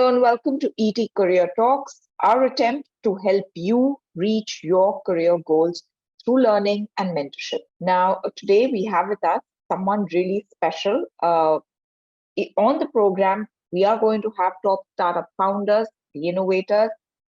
Hello and welcome to ET Career Talks, our attempt to help you reach your career goals through learning and mentorship. Now, today we have with us someone really special. On the program, we are going to have top startup founders, the innovators,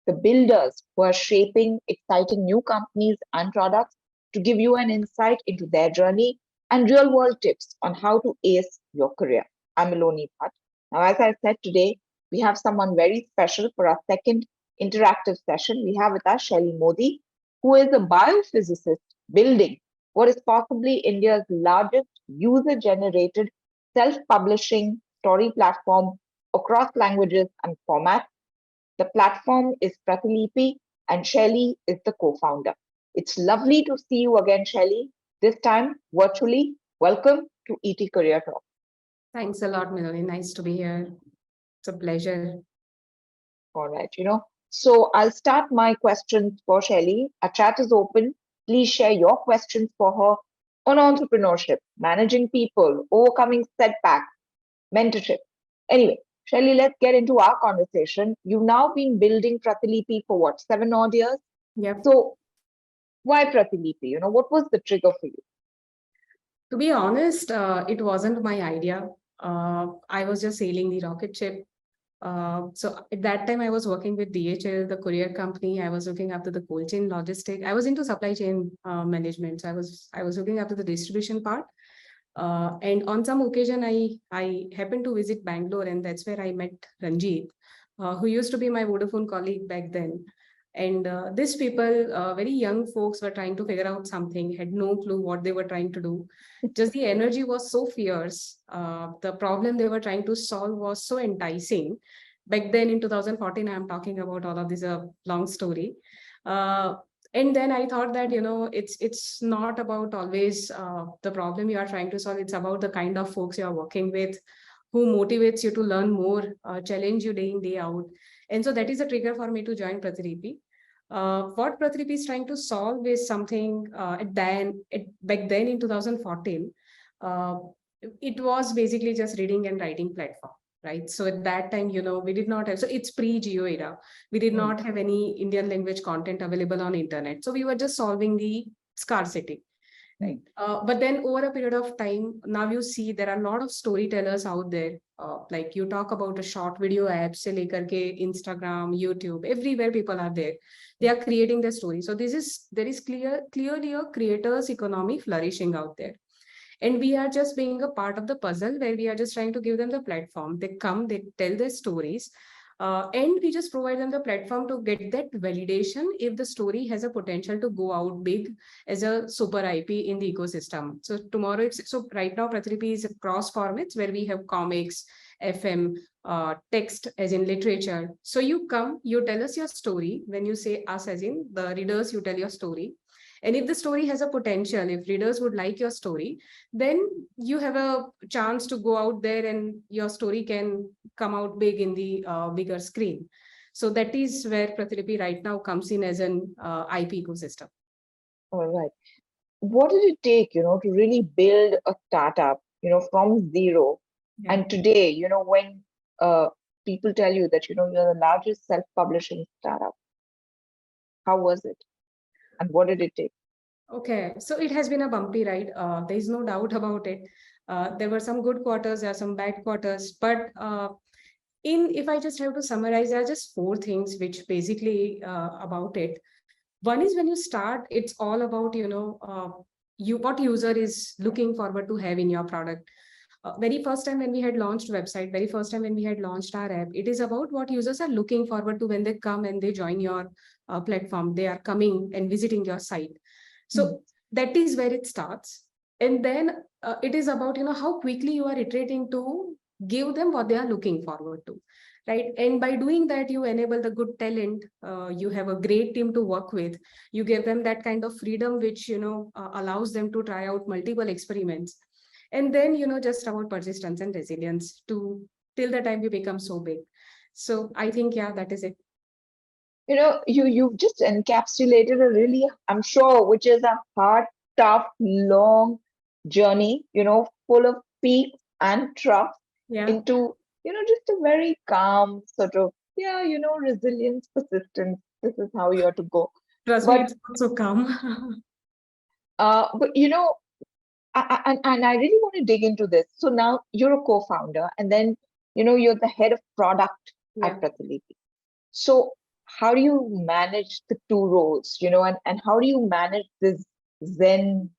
the builders who are shaping exciting new companies and products to give you an insight into their journey and real world tips on how to ace your career. I'm Iloni Bhatt. Now, as I said today, we have someone very special for our second interactive session. We have with us Shally Modi, who is a biophysicist building what is possibly India's largest user generated self publishing story platform across languages and formats. The platform is Pratilipi, and Shally is the co founder. It's lovely to see you again, Shally, this time virtually. Welcome to ET Career Talk. Thanks a lot, Melanie. Nice to be here. It's a pleasure. All right, So I'll start my questions for Shally. Our chat is open. Please share your questions for her on entrepreneurship, managing people, overcoming setbacks, mentorship. Anyway, Shally, let's get into our conversation. You've now been building Pratilipi for what, 7 odd years? Yep. So why Pratilipi? What was the trigger for you? To be honest, it wasn't my idea. I was just sailing the rocket ship. So at that time, I was working with DHL, the courier company. I was looking after the cold chain logistic. I was into supply chain management. So I was looking after the distribution part. And on some occasion, I happened to visit Bangalore, and that's where I met Ranjit, who used to be my Vodafone colleague back then. And these people, very young folks, were trying to figure out something, had no clue what they were trying to do. Just the energy was so fierce. The problem they were trying to solve was so enticing. Back then in 2014, I'm talking about all of this, a long story. And then I thought that, it's not about always the problem you are trying to solve. It's about the kind of folks you are working with, who motivates you to learn more, challenge you day in, day out. And so that is a trigger for me to join Pratilipi. What Pratilipi is trying to solve is something back then in 2014. It was basically just reading and writing platform, right? So at that time, we did not have, so it's pre-Geo era. We did not have any Indian language content available on internet. So we were just solving the scarcity. Right. But then over a period of time, now you see there are a lot of storytellers out there. Like you talk about a short video apps, se lekar ke Instagram, YouTube, everywhere people are there. They are creating their story. So there is clearly a creators economy flourishing out there. And we are just being a part of the puzzle where we are just trying to give them the platform. They come, they tell their stories. And we just provide them the platform to get that validation if the story has a potential to go out big as a super IP in the ecosystem. So tomorrow, so right now, Pratilipi is across formats where we have comics, FM, text as in literature. So you come, you tell us your story. When you say us as in the readers, you tell your story. And if the story has a potential, if readers would like your story, then you have a chance to go out there and your story can come out big in the bigger screen. So that is where Pratilipi right now comes in as an IP ecosystem. All right. What did it take, to really build a startup, from zero? Yeah. And today, when people tell you that, you're the largest self-publishing startup, how was it? And what did it take? Okay, so it has been a bumpy ride. There is no doubt about it. There were some good quarters, there are some bad quarters, but if I just have to summarize, there are just 4 things which basically about it. One is when you start, it's all about, what user is looking forward to have in your product. Very first time when we had launched website, very first time when we had launched our app, it is about what users are looking forward to when they come and they join your platform. They are coming and visiting your site. So that is where it starts. And then it is about, how quickly you are iterating to give them what they are looking forward to, right? And by doing that, you enable the good talent. You have a great team to work with. You give them that kind of freedom, which, allows them to try out multiple experiments. And then, just about persistence and resilience till the time you become so big. So I think, yeah, that is it. You've just encapsulated a really, I'm sure, which is a hard, tough, long journey, full of peaks and troughs into just a very calm sort of, yeah, resilience, persistence. This is how you are to go. Trust me, But, it's not so calm. but and I really want to dig into this. So now you're a co-founder, and then, you're the head of product Yeah. at Pratilipi. So how do you manage the two roles, and how do you manage this Zen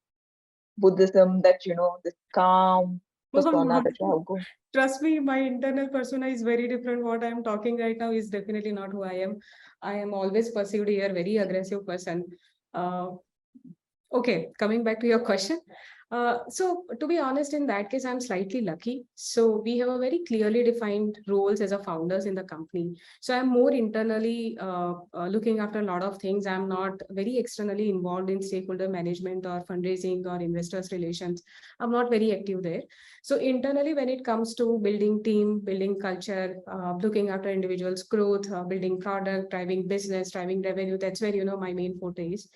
Buddhism that, this calm persona that you have going? Trust me, my internal persona is very different. What I am talking right now is definitely not who I am. I am always perceived here very aggressive person. Uh, Okay, coming back to your question. So to be honest, in that case, I'm slightly lucky. So we have a very clearly defined roles as a founders in the company. So I'm more internally looking after a lot of things. I'm not very externally involved in stakeholder management or fundraising or investors relations. I'm not very active there. So internally, when it comes to building team, building culture, looking after individuals' growth, building product, driving business, driving revenue, that's where my main forte is.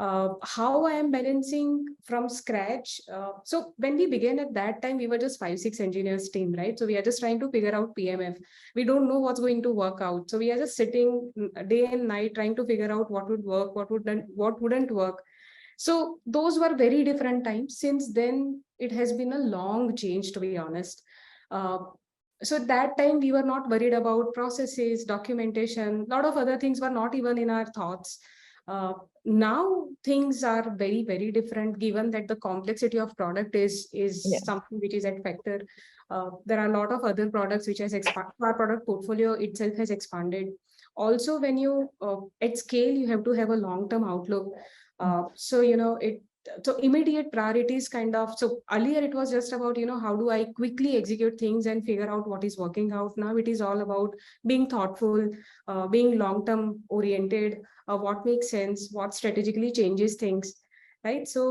How I am balancing from scratch. So when we began at that time, we were just 5, 6 engineers team, right? So we are just trying to figure out PMF. We don't know what's going to work out. So we are just sitting day and night trying to figure out what would work, what wouldn't work. So those were very different times. Since then, it has been a long change, to be honest. Uh, so at that time, we were not worried about processes, documentation. A lot of other things were not even in our thoughts. Uh, Now things are very, very different, given that the complexity of product is Yeah. something which is at factor. There are a lot of other products which has expanded. Our product portfolio itself has expanded. Also, when you at scale, you have to have a long-term outlook. So it so immediate priorities kind of. So earlier it was just about how do I quickly execute things and figure out what is working out. Now it is all about being thoughtful, being long-term oriented, what makes sense, what strategically changes things, right? So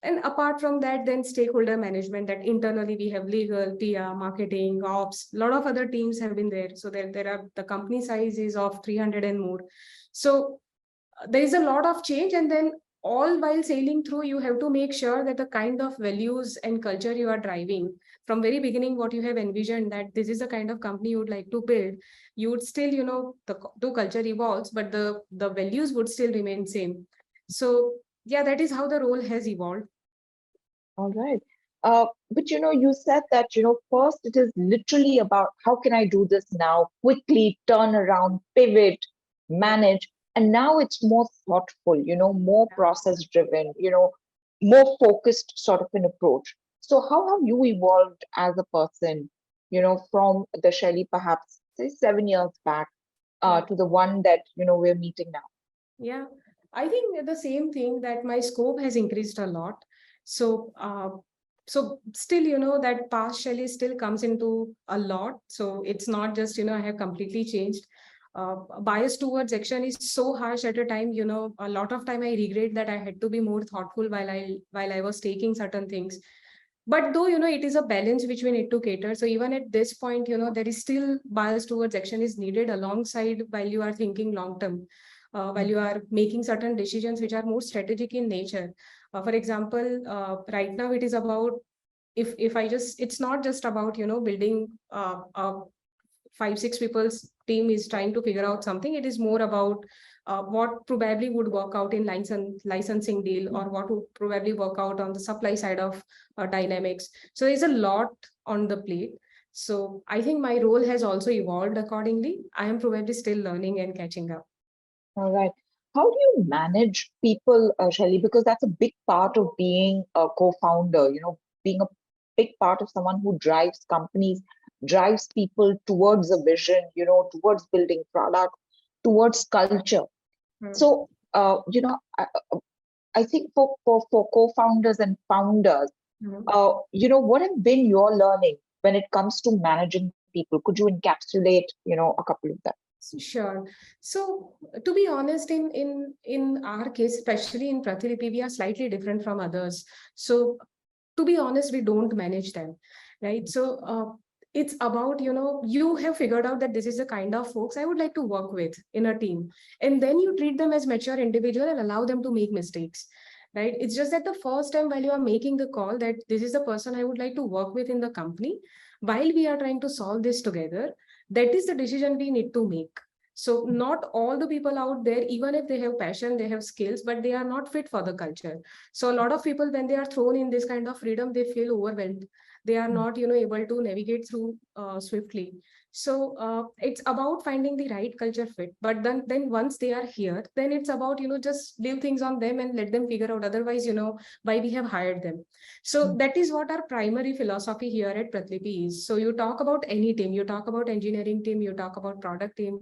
and apart from that, then stakeholder management, that internally we have legal, PR, marketing, ops, a lot of other teams have been there. So there are, the company size is of 300 and more. So there is a lot of change, and then all while sailing through, you have to make sure that the kind of values and culture you are driving from very beginning, what you have envisioned, that this is the kind of company you would like to build, you would still, the culture evolves, but the values would still remain same. So yeah, that is how the role has evolved. All right. But you said that, first it is literally about how can I do this now, quickly turn around, pivot, Yeah. manage. And now it's more thoughtful, more process driven, more focused sort of an approach. So how have you evolved as a person, from the Shally perhaps say 7 years back, Yeah. to the one that, we're meeting now? Yeah, I think the same thing, that my scope has increased a lot. So, so still, that past Shelley still comes into a lot. So it's not just, I have completely changed. Bias towards action is so harsh at a time, a lot of time I regret that I had to be more thoughtful while I was taking certain things. But though, it is a balance which we need to cater. So even at this point, there is still bias towards action is needed alongside while you are thinking long term, while you are making certain decisions which are more strategic in nature. For example, right now it is about, if I just, it's not just about, building a 5, 6 people's team is trying to figure out something. It is more about what probably would work out in licensing deal, or what would probably work out on the supply side of dynamics. So there's a lot on the plate. So I think my role has also evolved accordingly. I am probably still learning and catching up. All right. How do you manage people, Shelley? Because that's a big part of being a co-founder, being a big part of someone who drives companies, drives people towards a vision, towards building product, towards culture. Hmm. So, I think for co-founders and founders, Mhm. what have been your learning when it comes to managing people? Could you encapsulate, a couple of them? Sure. So to be honest, in our case, especially in Pratilipi, we are slightly different from others. So to be honest, we don't manage them, right? So it's about, you have figured out that this is the kind of folks I would like to work with in a team, and then you treat them as mature individual and allow them to make mistakes. right? It's just that the first time while you are making the call that this is the person I would like to work with in the company, while we are trying to solve this together, that is the decision we need to make. So not all the people out there, even if they have passion, they have skills, but they are not fit for the culture. So a lot of people, when they are thrown in this kind of freedom, they feel overwhelmed. They are not, able to navigate through swiftly. So it's about finding the right culture fit. But then once they are here, then it's about, just leave things on them and let them figure out. Otherwise, why we have hired them. So that is what our primary philosophy here at Pratlipi is. So you talk about any team, you talk about engineering team, you talk about product team,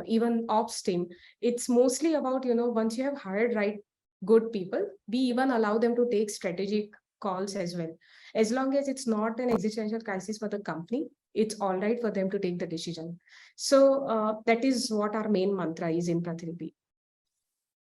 even ops team. It's mostly about, once you have hired right good people, we even allow them to take strategic calls as well. As long as it's not an existential crisis for the company, it's all right for them to take the decision. So that is what our main mantra is in Pratlipi.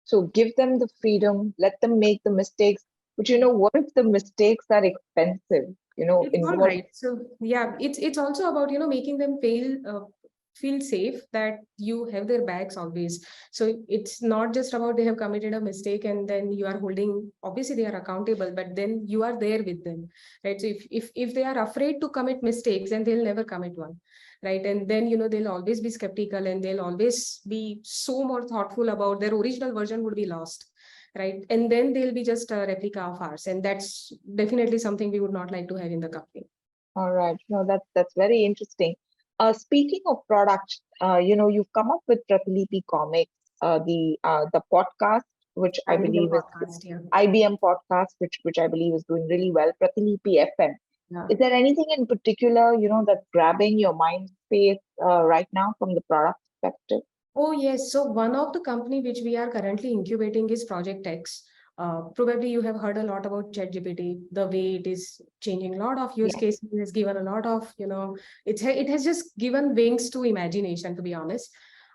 So give them the freedom, let them make the mistakes. But what if the mistakes are expensive? It's all Involve. right. So yeah, it's also about making them feel safe that you have their backs always. So it's not just about they have committed a mistake and then you are holding. Obviously, they are accountable, but then you are there with them, right? So if they are afraid to commit mistakes, then they'll never commit one, right? And then they'll always be skeptical and they'll always be so more thoughtful about their original version would be lost, right? And then they'll be just a replica of ours. And that's definitely something we would not like to have in the company. All right. No, that's very interesting. Speaking of products, you've come up with Pratilipi Comics, the podcast, which I IBM believe is podcast, yeah. IBM podcast, which I believe is doing really well. Pratilipi FM. Yeah. Is there anything in particular, that's grabbing your mind space right now from the product perspective? Oh, yes. So one of the company which we are currently incubating is Project X. Probably you have heard a lot about ChatGPT, the way it is changing a lot of use Yes. cases, has given a lot of, it has just given wings to imagination, to be honest.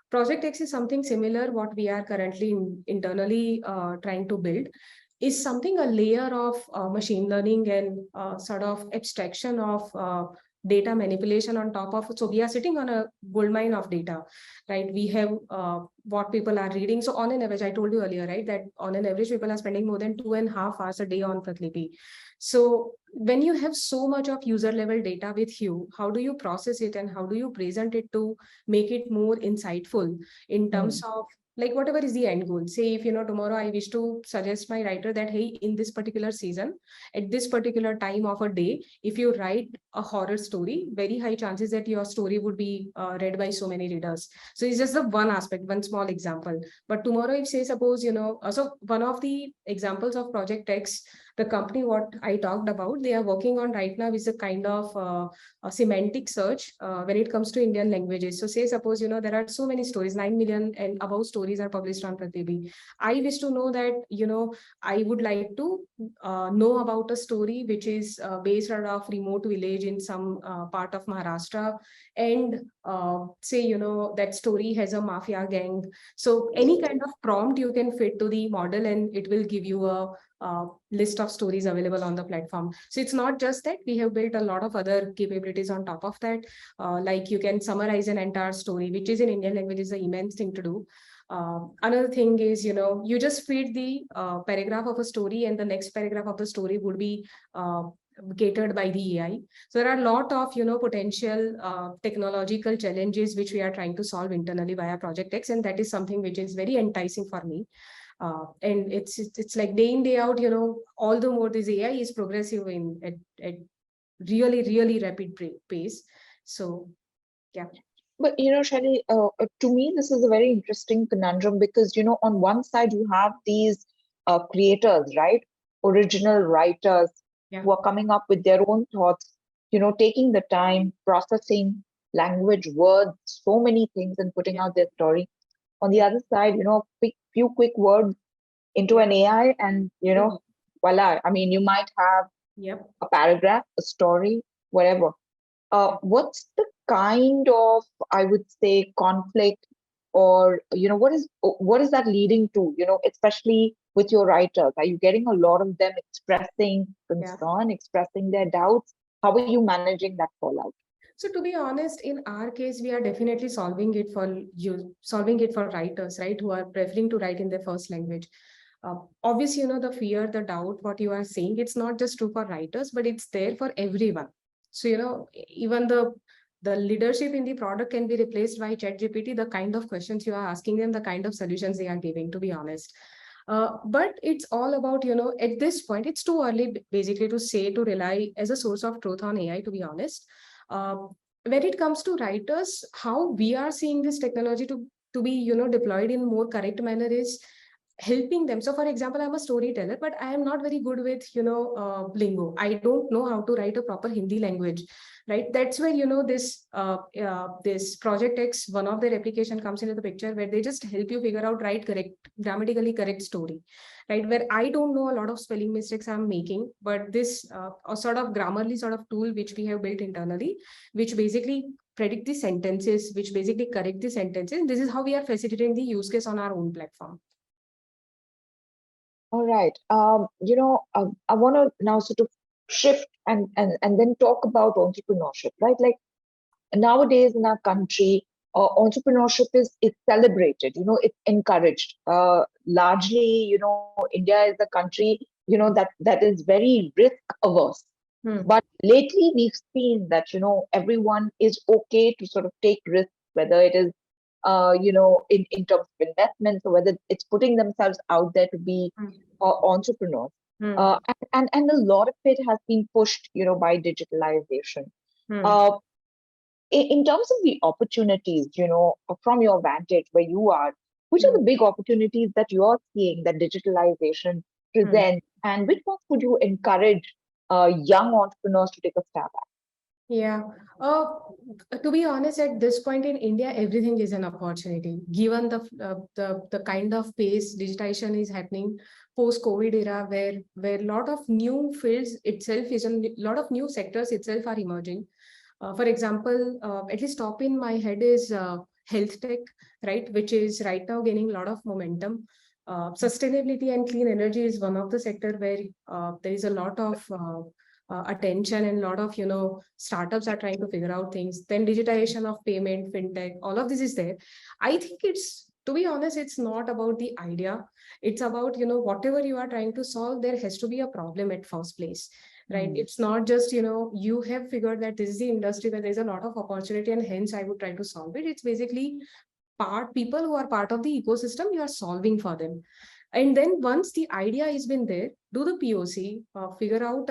Project X is something similar. What we are currently internally trying to build is something a layer of machine learning and sort of abstraction of data manipulation on top of it. So we are sitting on a gold mine of data, right? We have what people are reading. So on an average, I told you earlier, right, that on an average, people are spending more than 2.5 hours a day on Pratlipi. So when you have so much of user level data with you, how do you process it and how do you present it to make it more insightful in terms of like whatever is the end goal? Say if tomorrow I wish to suggest my writer that hey, in this particular season, at this particular time of a day, if you write a horror story, very high chances that your story would be read by so many readers. So it's just the one aspect, one small example. But tomorrow, if say suppose so one of the examples of Project X, the company what I talked about, they are working on right now is a kind of a semantic search when it comes to Indian languages. So say suppose there are so many stories, 9 million and above stories are published on Pratibhi. I wish to know that I would like to know about a story which is based out of remote village in some part of Maharashtra, and say that story has a mafia gang. So any kind of prompt you can fit to the model and it will give you a list of stories available on the platform. So it's not just that, we have built a lot of other capabilities on top of that. Like you can summarize an entire story, which is in Indian language is an immense thing to do. Another thing is, you just feed the paragraph of a story and the next paragraph of the story would be catered by the AI. So there are a lot of, potential technological challenges which we are trying to solve internally via Project X. And that is something which is very enticing for me. And it's like day in, day out, all the more this AI is progressive at really, really rapid pace. So, yeah. But Shally, to me, this is a very interesting conundrum because on one side you have these creators, right? Original writers Yeah. who are coming up with their own thoughts, taking the time, processing language, words, so many things, and putting out their story. On the other side, few quick words into an AI, and voila. I mean, you might have Yep. a paragraph, a story, whatever. What's the kind of, I would say, conflict, or what is that leading to, especially with your writers? Are you getting a lot of them expressing Yeah. concern, expressing their doubts? How are you managing that fallout? So to be honest, in our case, we are definitely solving it for writers, right, who are preferring to write in their first language. Obviously, the fear, the doubt, what you are saying, it's not just true for writers, but it's there for everyone. So, even the leadership in the product can be replaced by ChatGPT, the kind of questions you are asking them, the kind of solutions they are giving, to be honest. But it's all about, at this point, it's too early basically to say to rely as a source of truth on AI, to be honest. When it comes to writers, how we are seeing this technology to be, deployed in more correct manner is helping them. So for example, I'm a storyteller, but I am not very good with, lingo. I don't know how to write a proper Hindi language, right? That's where, this Project X, one of their application comes into the picture, where they just help you figure out, right, correct, grammatically correct story, right? Where I don't know a lot of spelling mistakes I'm making, but this a sort of Grammarly sort of tool which we have built internally, which basically predict the sentences, which basically correct the sentences. This is how we are facilitating the use case on our own platform. All right. I want to now sort of shift and then talk about entrepreneurship, right? Like nowadays in our country, entrepreneurship is celebrated. It's encouraged. Largely, India is a country, that is very risk averse. But lately, we've seen that everyone is okay to sort of take risks, whether it is in terms of investments, or whether it's putting themselves out there to be entrepreneurs. And a lot of it has been pushed, by digitalization. Uh, in terms of the opportunities, from your vantage where you are, which are the big opportunities that you're seeing that digitalization presents, and which ones would you encourage young entrepreneurs to take a stab at? Yeah. Uh, to be honest, at this point in India, everything is an opportunity. Given the kind of pace digitization is happening post-COVID era, where a lot of new fields itself is a lot of new sectors itself are emerging. For example, at least top in my head is health tech, right, which is right now gaining a lot of momentum. Sustainability and clean energy is one of the sector where there is a lot of attention, and a lot of startups are trying to figure out things. Then digitization of payment, fintech, all of this is there. I think it's, to be honest, it's not about the idea. It's about whatever you are trying to solve, there has to be a problem at first place, right? It's not just you have figured that this is the industry where there's a lot of opportunity and hence I would try to solve it. It's basically people who are part of the ecosystem, you are solving for them. And then once the idea has been there, do the POC, figure out,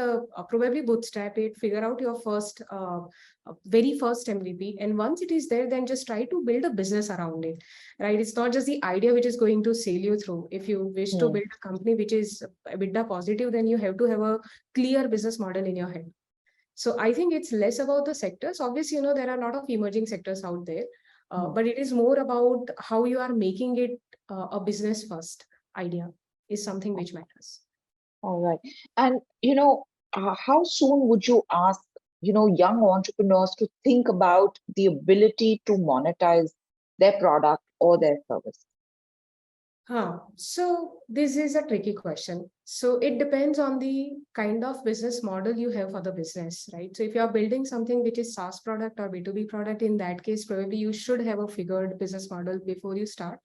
probably bootstrap it, figure out your very first MVP. And once it is there, then just try to build a business around it, right? It's not just the idea which is going to sail you through. If you wish to build a company which is EBITDA positive, then you have to have a clear business model in your head. So I think it's less about the sectors. Obviously, there are a lot of emerging sectors out there, but it is more about how you are making it a business first idea is something which matters. All right. And, how soon would you ask, young entrepreneurs to think about the ability to monetize their product or their service? So this is a tricky question. So it depends on the kind of business model you have for the business, right? So if you are building something which is SaaS product or B2B product, in that case, probably you should have a figured business model before you start.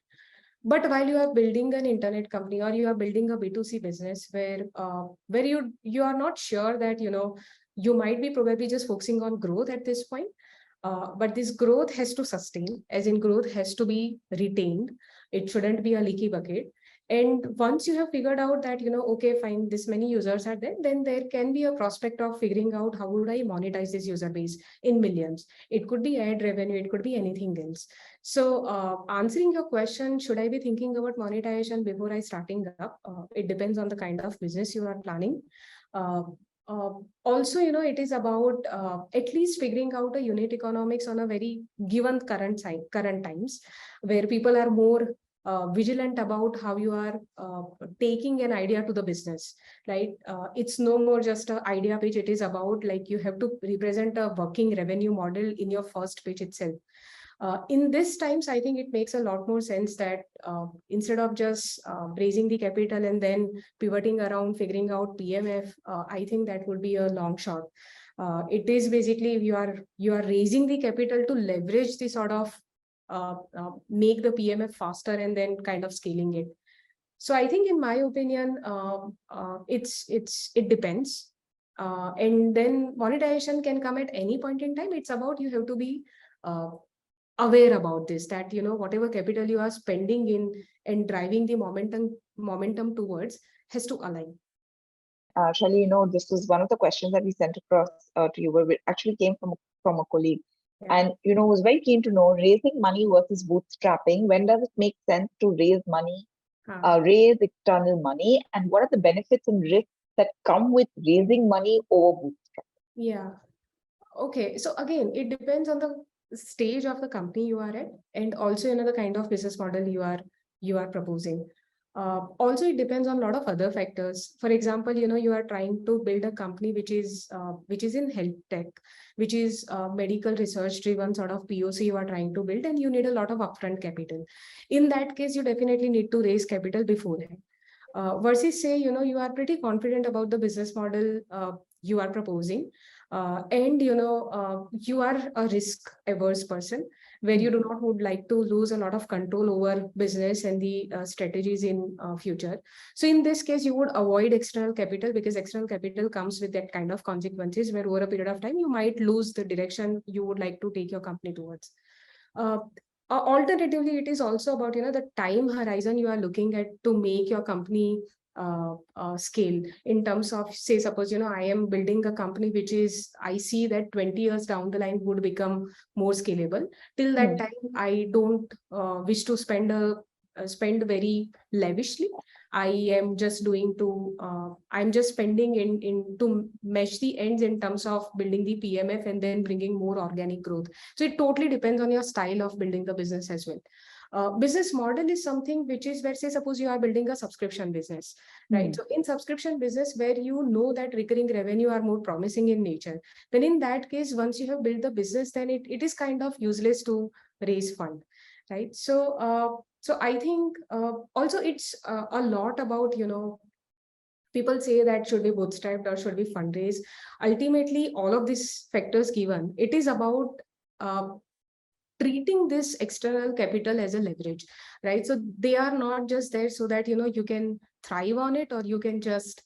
But while you are building an internet company, or you are building a B2C business where you are not sure that you might be probably just focusing on growth at this point, but this growth has to sustain, as in growth has to be retained. It shouldn't be a leaky bucket. And once you have figured out that, okay, fine, this many users are there, then there can be a prospect of figuring out how would I monetize this user base in millions. It could be ad revenue, it could be anything else. So answering your question, should I be thinking about monetization before I starting up? It depends on the kind of business you are planning. Uh, Also, it is about at least figuring out a unit economics on a very given current times, where people are more vigilant about how you are taking an idea to the business, right? It's no more just an idea pitch. It is about, like, you have to represent a working revenue model in your first pitch itself. In this times, I think it makes a lot more sense that instead of just raising the capital and then pivoting around figuring out PMF, I think that would be a long shot. It is basically you are raising the capital to leverage the sort of make the PMF faster and then kind of scaling it. So I think, in my opinion, it depends. And then monetization can come at any point in time. It's about, you have to be uh, aware about this, that whatever capital you are spending in and driving the momentum towards has to align. Shally, this was one of the questions that we sent across to you, where it actually came from a colleague. Yeah. And, was very keen to know raising money versus bootstrapping. When does it make sense to raise money, raise external money, and what are the benefits and risks that come with raising money over bootstrapping? Yeah. Okay. So again, it depends on the stage of the company you are at, and also the kind of business model you are proposing. Also, it depends on a lot of other factors. For example, you are trying to build a company which is in health tech, which is medical research driven sort of POC you are trying to build, and you need a lot of upfront capital. In that case, you definitely need to raise capital beforehand. Versus, say, you are pretty confident about the business model you are proposing, and you are a risk averse person, where you do not would like to lose a lot of control over business and the strategies in future. So in this case, you would avoid external capital, because external capital comes with that kind of consequences, where over a period of time you might lose the direction you would like to take your company towards. uh, Alternatively, it is also about the time horizon you are looking at to make your company scale, in terms of, say, suppose I am building a company which is, I see that 20 years down the line would become more scalable. Till that Hmm. time, I don't wish to spend very lavishly. I am just doing to I'm just spending in to mesh the ends in terms of building the PMF and then bringing more organic growth. So it totally depends on your style of building the business as well. Business model is something which is where, say, suppose you are building a subscription business, right? Hmm. So in subscription business, where that recurring revenue are more promising in nature, then in that case, once you have built the business, then it is kind of useless to raise fund, right? So I think also it's a lot about, people say that should be bootstrapped or should be fundraised. Ultimately, all of these factors given, it is about uh, treating this external capital as a leverage, right? So they are not just there so that you can thrive on it, or you can just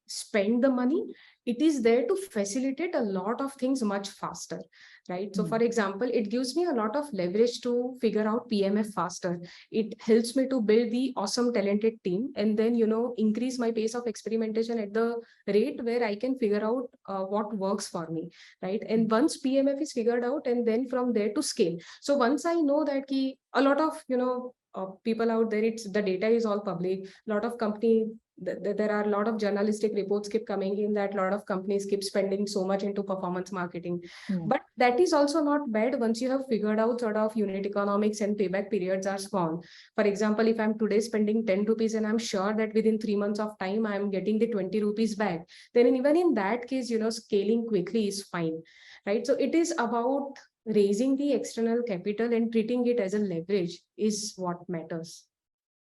spend the money. It is there to facilitate a lot of things much faster, right? So Hmm. for example, it gives me a lot of leverage to figure out PMF faster. It helps me to build the awesome talented team, and then increase my pace of experimentation at the rate where I can figure out what works for me, right? And once PMF is figured out, and then from there to scale. So once I know that a lot of people out there, it's the data is all public. A lot of company, there are a lot of journalistic reports keep coming in that a lot of companies keep spending so much into performance marketing. Hmm. But that is also not bad once you have figured out sort of unit economics and payback periods are small. For example, if I'm today spending 10 rupees and I'm sure that within 3 months of time I'm getting the 20 rupees back, then even in that case, scaling quickly is fine, right? So it is about raising the external capital and treating it as a leverage is what matters.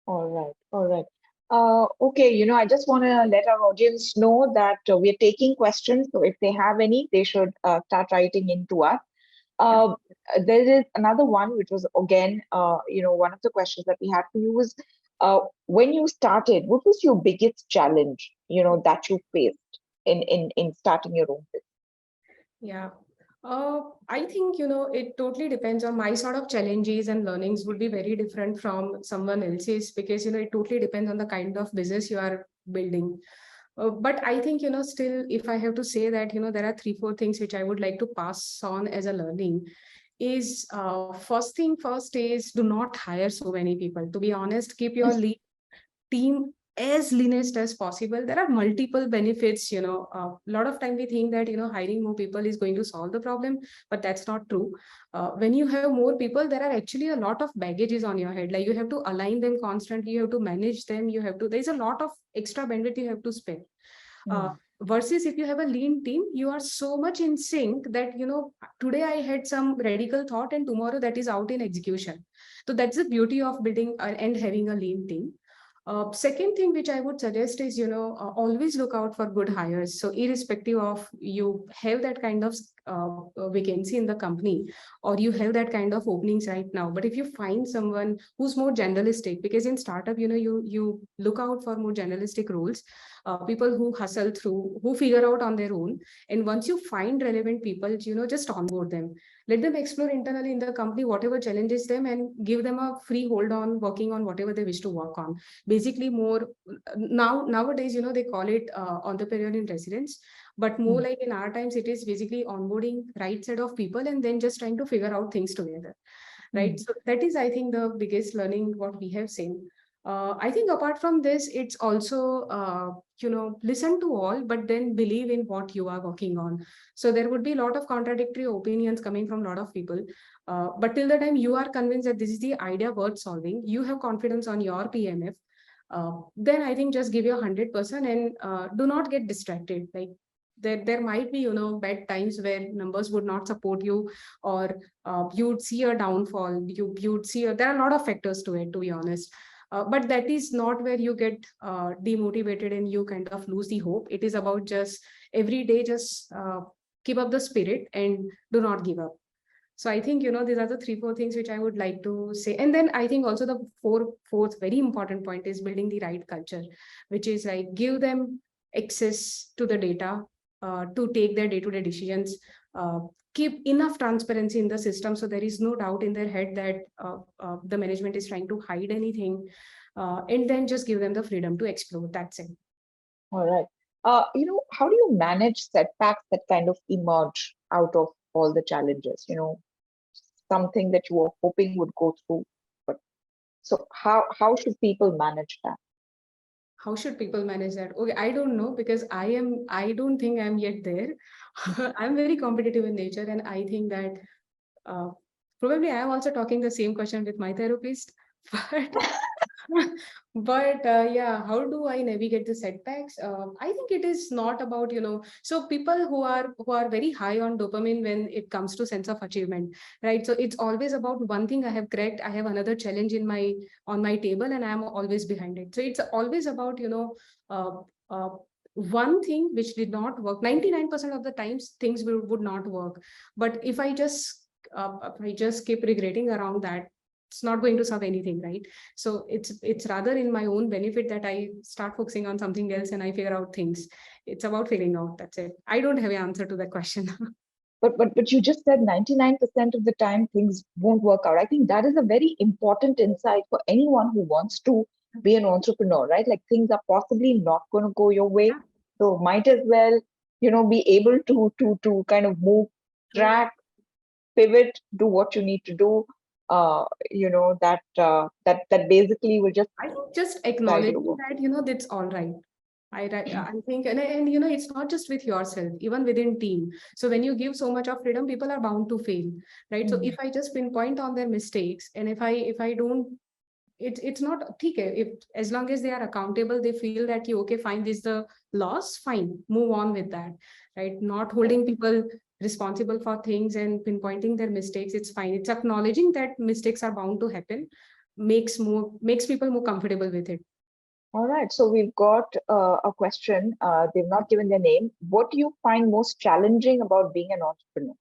All right, all right. Okay, I just want to let our audience know that we're taking questions. So if they have any, they should start writing into us. Yeah. Uh, there is another one, which was again, one of the questions that we had for you was, when you started, what was your biggest challenge, that you faced in starting your own business? Yeah. I think, it totally depends on my sort of challenges and learnings would be very different from someone else's, because, it totally depends on the kind of business you are building. But I think, still, if I have to say that, there are 3, 4 things which I would like to pass on as a learning is, first thing first is, do not hire so many people. To be honest, keep your team as leanest as possible. There are multiple benefits. A lot of time we think that hiring more people is going to solve the problem, but that's not true. When you have more people, there are actually a lot of baggages on your head. Like, you have to align them constantly, you have to manage them, there's a lot of extra bandwidth you have to spend. uh, Hmm. Versus if you have a lean team, you are so much in sync that today I had some radical thought and tomorrow that is out in execution. So that's the beauty of building and having a lean team. Second thing which I would suggest is, always look out for good hires. So irrespective of you have that kind of vacancy in the company, or you have that kind of openings right now, but if you find someone who's more generalistic, because in startup, you look out for more generalistic roles, people who hustle through, who figure out on their own. And once you find relevant people, just onboard them. Let them explore internally in the company whatever challenges them, and give them a free hold on working on whatever they wish to work on. Basically more nowadays, they call it entrepreneur in residence, but more Mm. like in our times, it is basically onboarding right set of people and then just trying to figure out things together, right? Mm. So that is, I think, the biggest learning what we have seen. I think apart from this, it's also listen to all, but then believe in what you are working on. So there would be a lot of contradictory opinions coming from a lot of people, but till the time you are convinced that this is the idea worth solving, you have confidence on your PMF, then I think just give your 100% and do not get distracted. Like there might be bad times where numbers would not support you, or you'd see a downfall. You'd see there are a lot of factors to it, to be honest. But that is not where you get demotivated and you kind of lose the hope. It is about just every day, just keep up the spirit and do not give up. So I think, these are the three, four things which I would like to say. And then I think also the fourth very important point is building the right culture, which is like give them access to the data to take their day-to-day decisions. Uh, Keep enough transparency in the system so there is no doubt in their head that the management is trying to hide anything. And then just give them the freedom to explore. That's it. All right. How do you manage setbacks that kind of emerge out of all the challenges? Something that you were hoping would go through, but so how should people manage that? How should people manage that? Okay, I don't know, because I don't think I'm yet there. I'm very competitive in nature, and I think that uh, probably I'm also talking the same question with my therapist. But yeah, how do I navigate the setbacks? I think it is not about, so people who are very high on dopamine when it comes to sense of achievement, right? So it's always about one thing I have cracked, I have another challenge on my table, and I'm always behind it. So it's always about, uh, uh, one thing which did not work. 99% of the times things would not work. But if I just keep regretting around that, it's not going to solve anything, right? So it's rather in my own benefit that I start focusing on something else and I figure out things. It's about figuring out. That's it. I don't have an answer to that question. But you just said 99% of the time things won't work out. I think that is a very important insight for anyone who wants to be an entrepreneur, right? Like things are possibly not going to go your way. Yeah, So might as well, be able to kind of move, yeah. track, pivot, do what you need to do. That basically will just I think just guide you acknowledging over. that, that's all right. I think, and it's not just with yourself, even within team. So when you give so much of freedom, people are bound to fail, right? So if Mm. I just pinpoint on their mistakes, and if I don't, it's not okay. If as long as they are accountable, they feel that you okay, fine, this is the loss, fine, move on with that, right? Not holding people responsible for things and pinpointing their mistakes. It's fine. It's acknowledging that mistakes are bound to happen, makes people more comfortable with it. All right, so we've got a question. They've not given their name. What do you find most challenging about being an entrepreneur?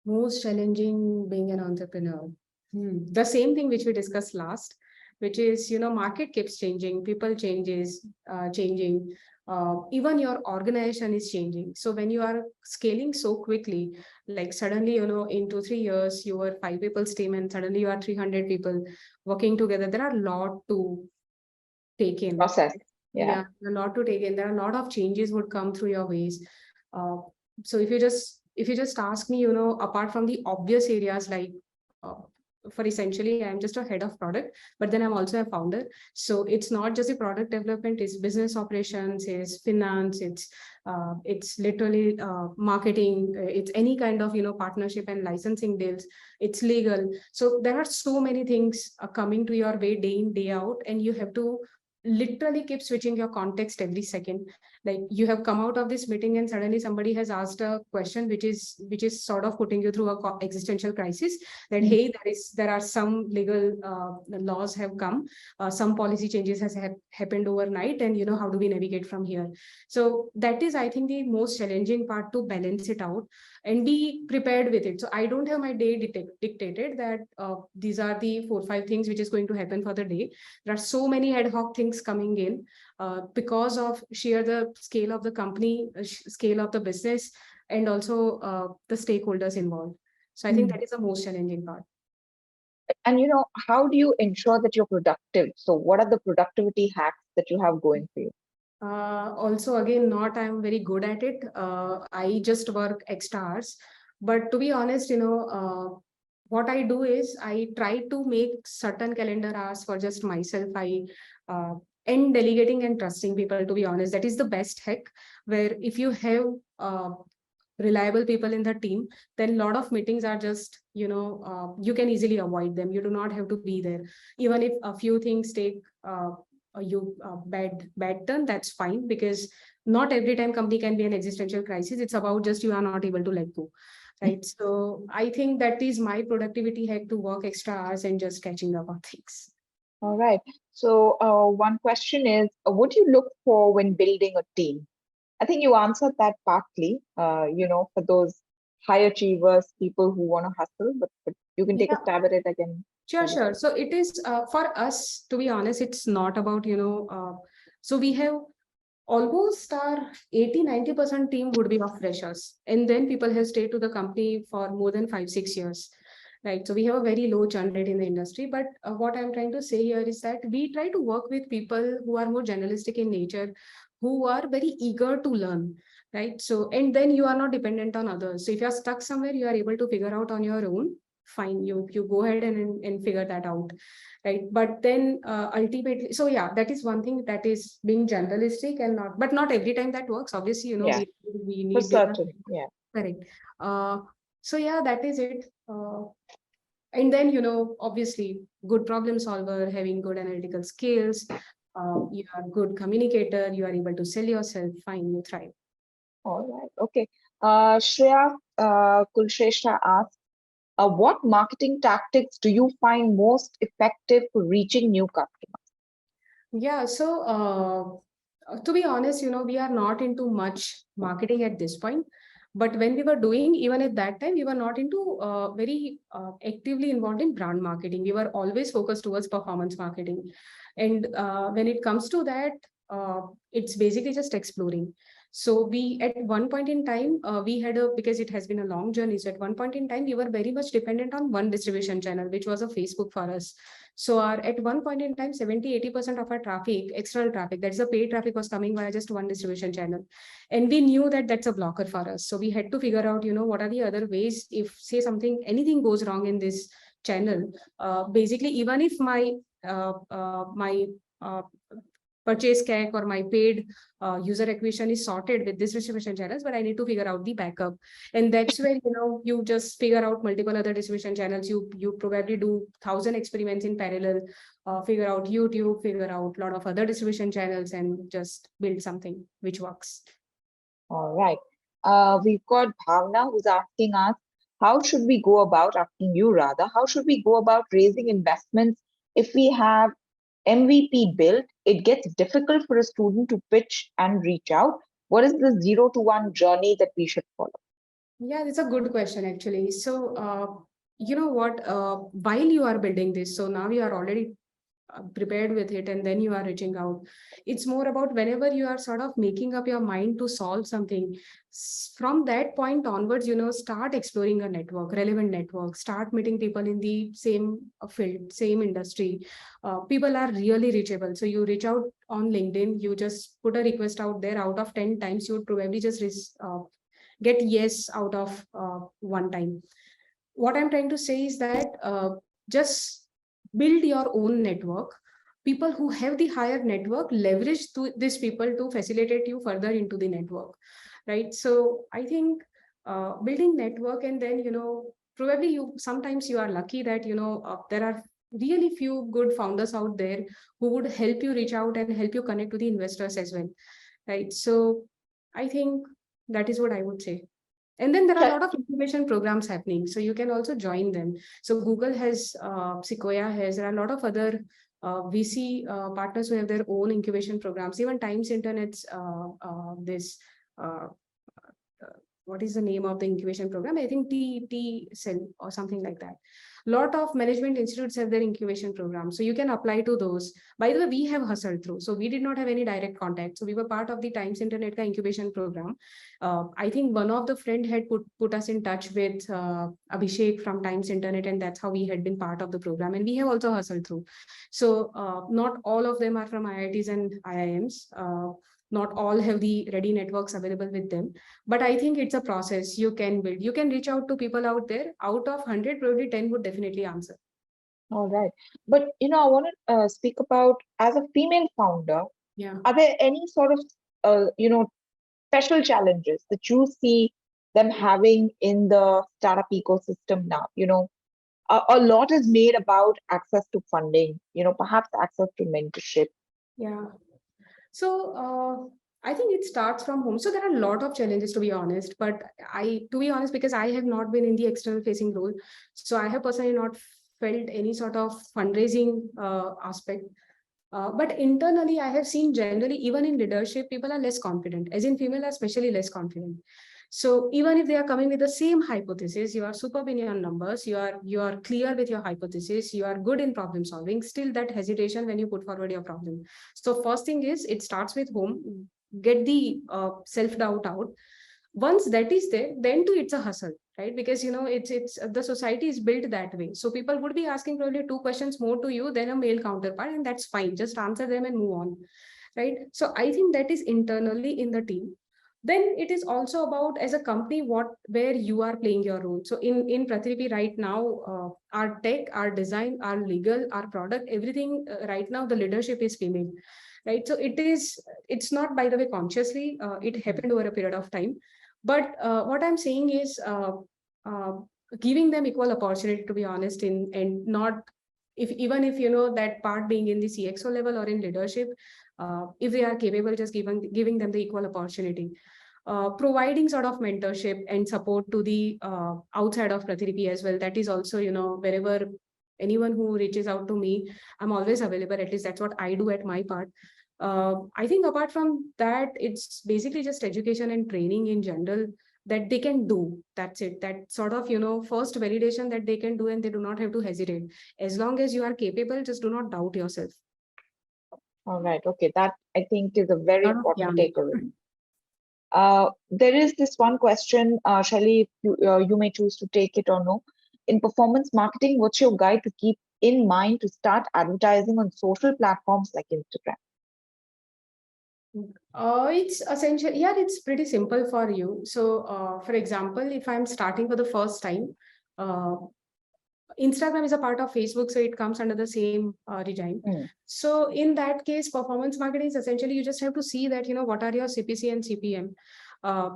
Most challenging being an entrepreneur. The same thing which we discussed last, which is, market keeps changing, people changing, even your organization is changing. So when you are scaling so quickly, like suddenly, in 2-3 years, you were 5 people's team and suddenly you are 300 people working together. There are a lot to take in. Process. Yeah. Yeah, a lot to take in. There are a lot of changes would come through your ways. Uh, so if you just ask me, apart from the obvious areas like uh, for essentially, I'm just a head of product, but then I'm also a founder. So it's not just a product development, it's business operations, it's finance, it's literally marketing, it's any kind of partnership and licensing deals, it's legal. So there are so many things coming to your way day in, day out, and you have to literally keep switching your context every second. Like you have come out of this meeting and suddenly somebody has asked a question which is sort of putting you through a existential crisis, that Mm. hey, there are some legal laws have come, some policy changes has happened overnight, and how do we navigate from here? So that is, I think, the most challenging part, to balance it out and be prepared with it. So I don't have my day dictated that these are the 4 5 things which is going to happen for the day. There are so many ad hoc things coming in because of sheer the scale of the company, scale of the business, and also the stakeholders involved. So I think Mm. that is the most challenging part. And how do you ensure that you're productive? So what are the productivity hacks that you have going for you? Also, again, not I'm very good at it. I just work extra hours. But to be honest, what I do is I try to make certain calendar hours for just myself. Uh, and delegating and trusting people, to be honest, that is the best hack. Where if you have reliable people in the team, then a lot of meetings are just, you can easily avoid them. You do not have to be there. Even if a few things take you bad turn, that's fine, because not every time company can be an existential crisis. It's about just you are not able to let go, right? So I think that is my productivity hack, to work extra hours and just catching up on things. All right. So one question is, what do you look for when building a team? I think you answered that partly, for those high achievers, people who want to hustle, but you can take a Yeah. stab at it again. Sure, sure. So it is for us, to be honest, it's not about, so we have almost our 80 90% team would be of freshers. And then people have stayed to the company for more than 5 6 years. Right. So we have a very low churn rate in the industry. But what I'm trying to say here is that we try to work with people who are more journalistic in nature, who are very eager to learn. Right. So, and then you are not dependent on others. So if you're stuck somewhere, you are able to figure out on your own. Fine, you go ahead and figure that out, right? But then ultimately, so yeah, that is one thing, that is being generalistic, and not, but not every time that works, obviously. Yeah, We for need data. certain. Yeah. Correct. So yeah, that is it. And then, obviously, good problem solver, having good analytical skills, you are good communicator, you are able to sell yourself, fine, you thrive. All right. Okay. Shreya Kulshrestha asks, what marketing tactics do you find most effective for reaching new customers? Yeah, so to be honest, we are not into much marketing at this point. But when we were doing, even at that time, we were not into very actively involved in brand marketing. We were always focused towards performance marketing. And when it comes to that, it's basically just exploring. So we, at one point in time, we had because it has been a long journey. So at one point in time, we were very much dependent on one distribution channel, which was a Facebook for us. So at one point in time, 70 80% of our traffic, external traffic, that's the paid traffic, was coming via just one distribution channel. And we knew that that's a blocker for us. So we had to figure out, what are the other ways, if say anything goes wrong in this channel. Basically, even if my uh, purchase CAC or my paid user acquisition is sorted with this distribution channels, but I need to figure out the backup. And that's where, you just figure out multiple other distribution channels. You probably do 1,000 experiments in parallel, figure out YouTube, figure out a lot of other distribution channels, and just build something which works. All right. We've got Bhavna who's asking us, how should we go about, asking you rather, how should we go about raising investments if we have MVP built? It gets difficult for a student to pitch and reach out. What is the 0 to 1 journey that we should follow? Yeah, that's a good question, actually. So, you know what? While you are building this, so now you are already prepared with it, and then you are reaching out. It's more about whenever you are sort of making up your mind to solve something, from that point onwards, start exploring a network, relevant network, start meeting people in the same field, same industry. People are really reachable. So you reach out on LinkedIn, you just put a request out there. Out of 10 times, you would probably just get yes out of one time. What I'm trying to say is that just build your own network. People who have the higher network, leverage to these people to facilitate you further into the network, right? So I think building network, and then, probably you sometimes you are lucky that, there are really few good founders out there who would help you reach out and help you connect to the investors as well, right? So I think that is what I would say. And then there are a lot of incubation programs happening, so you can also join them. So Google has, Sequoia has, there are a lot of other VC partners who have their own incubation programs. Even Times Internet's this uh, what is the name of the incubation program? I think T Cell or something like that. Lot of management institutes have their incubation program, so you can apply to those. By the way, we have hustled through, so we did not have any direct contact. So we were part of the Times Internet ka incubation program. I think one of the friend had put us in touch with Abhishek from Times Internet, and that's how we had been part of the program. And we have also hustled through. So not all of them are from IITs and IIMs. Not all have the ready networks available with them, but I think it's a process you can build. You can reach out to people out there. Out of 100, probably 10 would definitely answer. All right. But, I want to speak about as a female founder, Yeah. are there any sort of, special challenges that you see them having in the startup ecosystem now? A lot is made about access to funding, perhaps access to mentorship. Yeah. So I think it starts from home. So there are a lot of challenges, to be honest. But to be honest, because I have not been in the external facing role, so I have personally not felt any sort of fundraising aspect. But internally, I have seen generally, even in leadership, people are less confident, as in female are especially less confident. So even if they are coming with the same hypothesis, you are superb in your numbers, you are clear with your hypothesis, you are good in problem solving, still that hesitation when you put forward your problem. So first thing is, it starts with home. Get the self-doubt out. Once that is there, then too it's a hustle, right? Because it's the society is built that way. So people would be asking probably two questions more to you than a male counterpart, and that's fine. Just answer them and move on, right? So I think that is internally in the team. Then it is also about, as a company, where you are playing your role. So in Prathivi right now, our tech, our design, our legal, our product, everything, right now the leadership is female, right? So it's not, by the way, consciously, it happened over a period of time. But what I'm saying is, uh, giving them equal opportunity, to be honest, in and not, if even if that part being in the CXO level or in leadership, if they are capable, just giving them the equal opportunity. Providing sort of mentorship and support to the outside of Prathivi as well. That is also, wherever anyone who reaches out to me, I'm always available. At least that's what I do at my part. I think apart from that, it's basically just education and training in general that they can do. That's it. That sort of, first validation that they can do, and they do not have to hesitate. As long as you are capable, just do not doubt yourself. All right. Okay. That I think is a very Lot of important young. takeaway. There is this one question, Shally, if you may choose to take it or no. In performance marketing, what's your guide to keep in mind to start advertising on social platforms like Instagram? It's essential. Yeah, it's pretty simple for you. So, for example, if I'm starting for the first time, uh, Instagram is a part of Facebook, so it comes under the same regime. Mm. So in that case, performance marketing is essentially, you just have to see that, what are your CPC and CPM,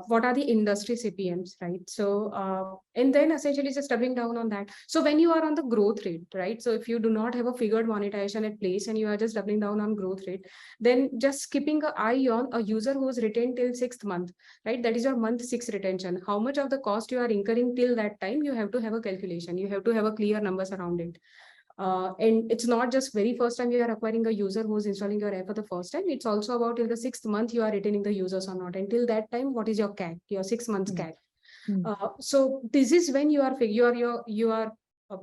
what are the industry CPMs, right? So and then essentially just doubling down on that. So when you are on the growth rate, right? So if you do not have a figured monetization at place and you are just doubling down on growth rate, then just keeping an eye on a user who is retained till 6th month, right? That is your month 6 retention. How much of the cost you are incurring till that time, you have to have a calculation. You have to have a clear numbers around it. And it's not just very first time you are acquiring a user who's installing your app for the first time. It's also about till the 6th month you are retaining the users or not. Until that time, what is your CAC, your 6 months Mm. CAC? Mm. So this is when you are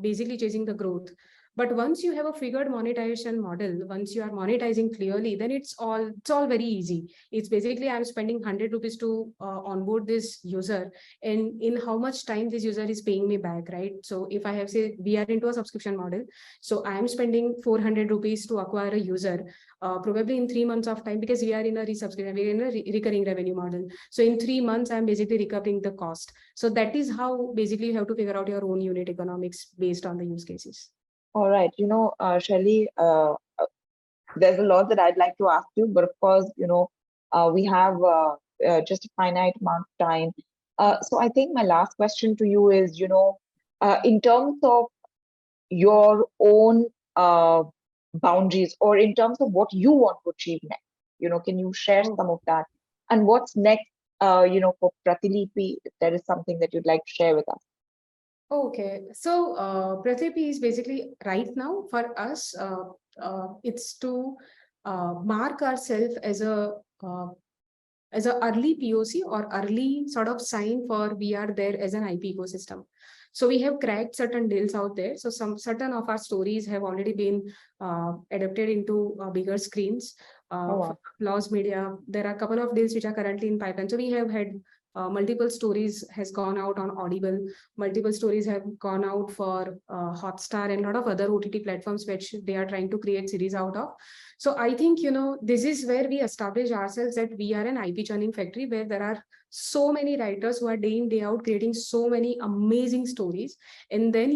basically chasing the growth. But once you have a figured monetization model, once you are monetizing clearly, then it's all very easy. It's basically, I'm spending 100 rupees to onboard this user, and in how much time this user is paying me back, right? So if I have, say, we are into a subscription model, so I am spending 400 rupees to acquire a user, probably in 3 months of time, because we are in a resubscription, we are in a recurring revenue model. So in 3 months, I'm basically recovering the cost. So that is how basically you have to figure out your own unit economics based on the use cases. All right. Shally, there's a lot that I'd like to ask you, but of course, we have just a finite amount of time. So I think my last question to you is, in terms of your own boundaries or in terms of what you want to achieve next, can you share Oh. some of that? And what's next, for Pratilipi, if there is something that you'd like to share with us? Okay, so Prathipi is basically right now for us, it's to mark ourselves as a early POC or early sort of sign for we are there as an IP ecosystem. So we have cracked certain deals out there. So some certain of our stories have already been adapted into bigger screens. For Laws Media, there are a couple of deals which are currently in pipeline. So we have had multiple stories has gone out on Audible. Multiple stories have gone out for Hotstar and a lot of other OTT platforms which they are trying to create series out of. So I think, this is where we establish ourselves that we are an IP churning factory where there are so many writers who are day in, day out creating so many amazing stories. And then,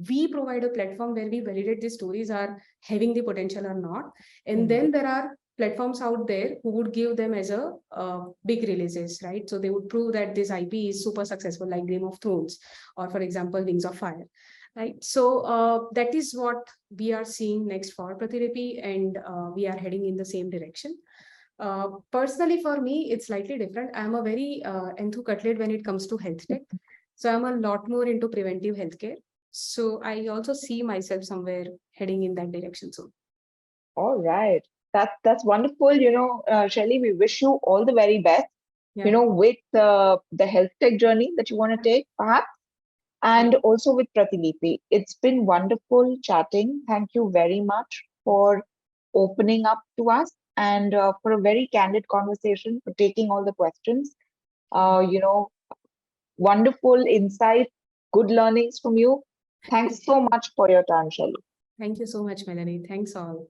we provide a platform where we validate these stories are having the potential or not. And then there are platforms out there who would give them as a big releases, right? So they would prove that this IP is super successful, like Game of Thrones, or for example, Wings of Fire. Right. So that is what we are seeing next for Prathirepi, and we are heading in the same direction. Personally, for me, it's slightly different. I'm a very enthucatlet when it comes to health tech. So I'm a lot more into preventive healthcare. So I also see myself somewhere heading in that direction soon. All right. That's wonderful. Shally, we wish you all the very best, Yeah. with the health tech journey that you want to take, perhaps, and also with Pratilipi. It's been wonderful chatting. Thank you very much for opening up to us and for a very candid conversation, for taking all the questions. Wonderful insight, good learnings from you. Thanks so much for your time, Shally. Thank you so much, Melanie. Thanks all.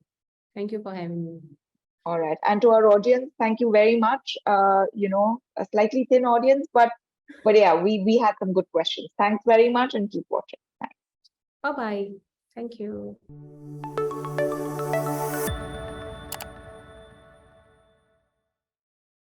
Thank you for having me. All right. And to our audience, thank you very much. A slightly thin audience, but yeah, we had some good questions. Thanks very much and keep watching. Thanks. Bye-bye. Thank you.